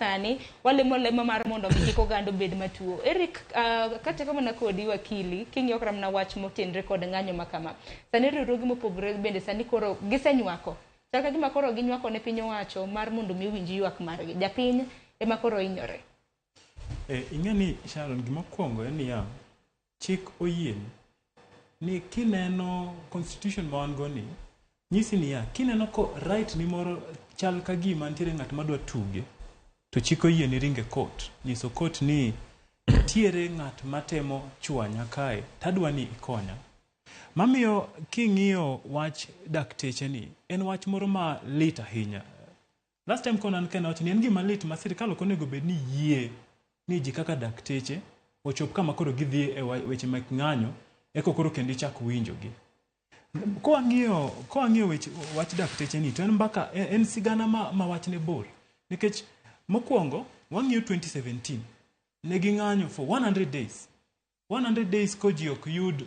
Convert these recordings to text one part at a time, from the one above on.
sani lemo mar mondo kik oganda bed matuo. Eric, kata kamana kodi wakili king'iyo kramna wach motenre kod ng'anyo makama. Sani riwruoge mopogore bende sani koro gisenywako. Chaka gima koro ginywako ne piny owacho mar mondo mi winji ywak margi. Japiny ema koro hinyore. Ing'eni Sharon, gima kwongo en niya, chik oyieni ni kineno constitution ma wan go ni nyisi niya, kineno ko right ni moro chal ka gima nitiere ng'at madwa tuge, to chik oyieni ringe court, nyiso court ni nitiere ng'at matemo chwanya kae, tadwa ni ikonya. Mamiyo king'iyo wach dakteche ni, en wach moro ma lit ahinya. Last time konan kena wach ni en gima lit ma sirkal ok onego bed ni yie ni ji kaka dakteche ochop kama koro gidhi e weche mek ng'anyo eko koro kendo ichak winjogi. Koang'iyo wach dakteche ni to en mbaka en sigana ma wachne bor. Nikech mokwongo wang'iyo 2017 ne ging'anyo for 100 days. 100 days ko ji ok yud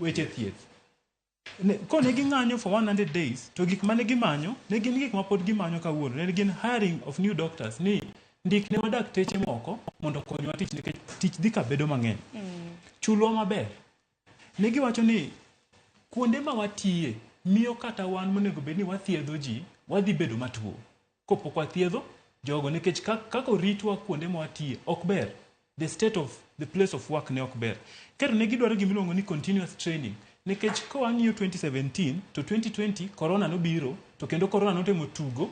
weche thieth. Ko ne ging'anyo for 100 days to gik mane gimanyo ne gin gik ma pod gimanyo kawuono. Ne gin hiring of new doctors ni ndik ne dakteche moko mondo konywa tich nikech tich dhi ka bedo mang'eny. Chulo maber. Ne giwacho ni kuonde ma watiye miyo kata wan monego bed ni wathiedho ji wadhi bedo matuo. Kopok wathiedho jogo nikech kako ritwa kuonde ma watiye ok ber. The state of the place of work ne ok ber. Kero ne gidwaro gimiluongo ni continuous training. Nikech ko wang'iyo 2017 to 2020 corona nobiro to kendo corona notemo tugo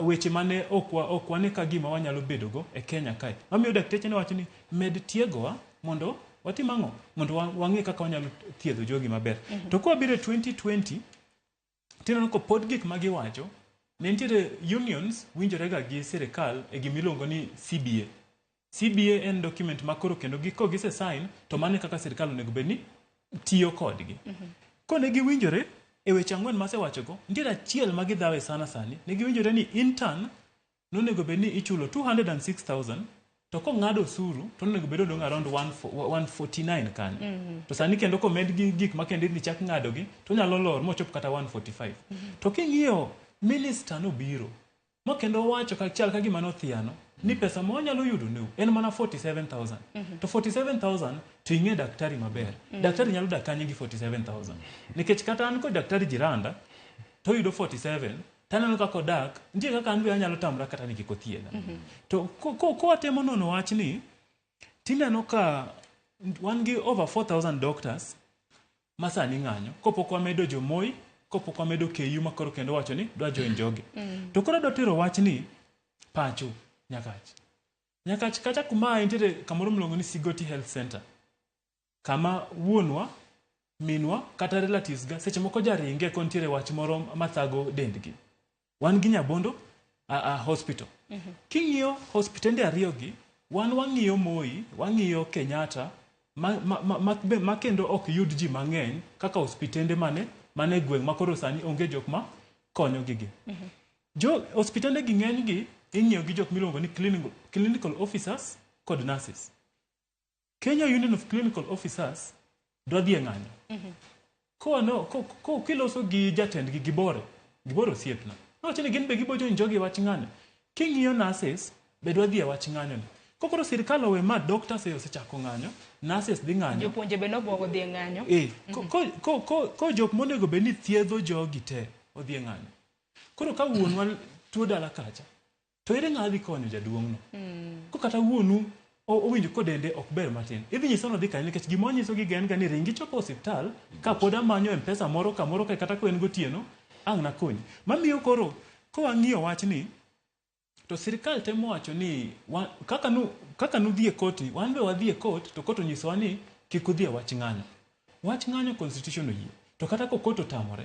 weche mane ok wane ka gima wanyalo bedogo e Kenya kae. Mamiyo dakteche ne wacho ni med tiegowa mondo watim ang'o mondo wang'e kaka wanyalo thiedho jogi maber. To kwa biro 2020 tineno ko pod gik ma giwacho ne nitiere unions winjorega gi sirkal e gimiluongo ni CBA. CBA en document ma koro kendo ko gise sign to mane kaka sirkal onego bed ni tiyo kodgi. Ko ne giwinjore e weche ang'wen masewachogo, nitiere achiel ma gidhawe sana sani, ne giwinjore ni intern nonego bed ni ichulo 206,000 to ko ng'ado osuru to nonego bed odong' around 149 kanyo. To sani kendo ko med gik ma kendo ni chak ng'adogi to nyalo lor mochop kata 145. To king'iyo minister no biro mo kendo wacho ka chal ka gima nothiano ni pesa ma wanyalo yudo ne en mana 47,000. To 47,000 to ing'e daktari maber. Daktari nyalo dak kanye gi 47,000. Nikech kata an ko daktari jiranda to yudo 47, taneno kako dak, nje kaka an be anyalo tamra kata ni kiko thiedha. To ko atemo nono wach ni, tineno ka wan gi over 4,000 doctors masani ng'anyo, kopok wamedo jomoi, kopok wamedo KU makoro kendo wacho ni dwa join jogi. To koro dotero wach ni pacho Nyakach kata kuma intere kamoro mlongo ni Sigoti Health Center. Kama wuonwa, minwa, kata relatives ga, seche moko jaringe kontiere wach moro mathago dendgi. Wan gi Nyabondo hospital. King'iyo hospitende ariyogi, wan wang'iyo Moi, wang'iyo Kenyatta, ma kendo ok yud ji mang'eny kaka hospitende mane gweng' makoro sani onge jok ma konyo gigi. Hospitende gi ng'eny gi ing'iyo gi jok miluongo ni clinical officers kod nurses. Kenya Union of Clinical Officers dwa dhi e ng'anyo. Ko kiloso gi jatend gi giboro siepna. Wacho ni gin be gibojo njogi wach ng'anyo. King'iyo nurses be dwa dhi e wach ng'anyo ni. Kokoro sirkal owe ma doctors osechako ng'anyo, nurses dhi ng'anyo. Jopuonje be nobuogo dhi e ng'anyo. Ko jok monego be ni thiedho jogi te odhi e ng'anyo. Koro ka wuonwa tuo dala kacha, to ere ng'a dhi konyo jaduong'no? Ko kata wuonu owinjo ko dende ok ber matin. Idhi nyiso no dhi kanyo nikech gima nyiso gi gen ga ni ringi chopo hospital ka pod amanyo M-Pesa moro kamoro kata ko en gotieno ang' na konyi. Mamiyo koro ko wang'iyo wach ni to sirkal temo wacho ni kaka nu dhi e court ni wan be wadhi e court to court onyisowa ni kik udhi e wach ng'anyo. Wach ng'anyo constitution oyie. To kata ko court otamore